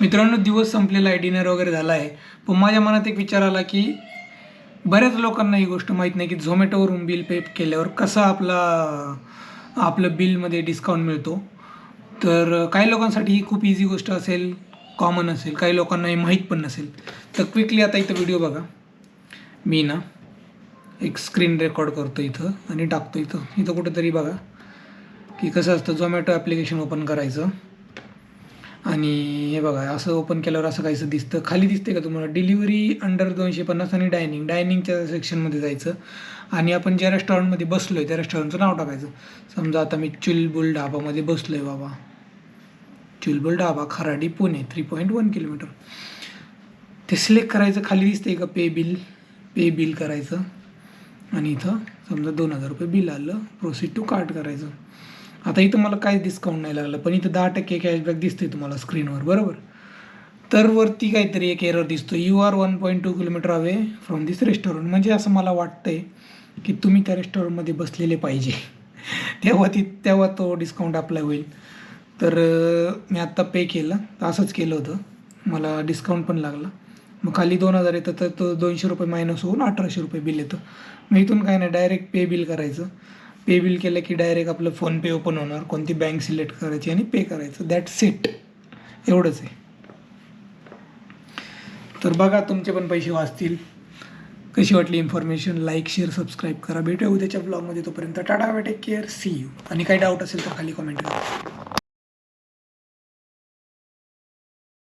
मित्रांनो, दिवस संपलेला आहे, डिनर वगैरे झाला आहे. पण माझ्या मनात एक विचार आला की बऱ्याच लोकांना ही गोष्ट माहीत नाही की झोमॅटोवरून बिल पे केल्यावर कसा आपलं बिलमध्ये डिस्काउंट मिळतो. तर काही लोकांसाठी ही खूप इझी गोष्ट असेल, कॉमन असेल, काही लोकांना हे माहीत पण नसेल. तर क्विकली आता इथं व्हिडिओ बघा. मी ना एक स्क्रीन रेकॉर्ड करतो इथं आणि टाकतो इथं कुठेतरी बघा की कसं असतं. झोमॅटो ॲप्लिकेशन ओपन करायचं आणि हे बघा, असं ओपन केल्यावर असं काहीसं दिसतं. खाली दिसते का तुम्हाला डिलिव्हरी अंडर 250 आणि डायनिंगच्या सेक्शनमध्ये जायचं आणि आपण ज्या रेस्टॉरंटमध्ये बसलो आहे त्या रेस्टॉरंटचं नाव टाकायचं. समजा आता मी चुलबुल ढाबामध्ये बसलो आहे बाबा, चुलबुल ढाबा, खराडी, पुणे, 3.1 किलोमीटर. ते सिलेक्ट करायचं. खाली दिसते का पे बिल करायचं आणि इथं समजा 2000 रुपये बिल आलं. प्रोसीड टू कार्ट करायचं. आता इथं मला काहीच डिस्काउंट नाही लागलं, पण इथं 10% कॅशबॅक दिसते तुम्हाला स्क्रीनवर, बरोबर. तर वरती काहीतरी एक एरर दिसतो, you are 1.2 kilometre away from this restaurant. म्हणजे असं मला वाटतंय की तुम्ही त्या रेस्टॉरंटमध्ये बसलेले पाहिजे तेव्हा तो डिस्काउंट अप्लाय होईल. तर मी आत्ता पे केलं, तर असंच केलं होतं, मला डिस्काउंट पण लागला. मग खाली 2000 येतं, तर तो 200 रुपये मायनस होऊन 1800 रुपये बिल येतं. मग इथून काय नाही, डायरेक्ट पे बिल करायचं. पे बिल केलं की डायरेक्ट आपलं फोनपे ओपन होणार, कोणती बँक सिलेक्ट करायची आणि पे करायचं. दॅट्स इट, एवढंच आहे. तर बघा, तुमचे पण पैसे वाचतील. कशी वाटली इन्फॉर्मेशन? लाईक, शेअर, सबस्क्राईब करा. भेटूया उद्याच्या ब्लॉगमध्ये. तोपर्यंत tata, take care, see you. आणि काही डाऊट असेल तर खाली कमेंट करा.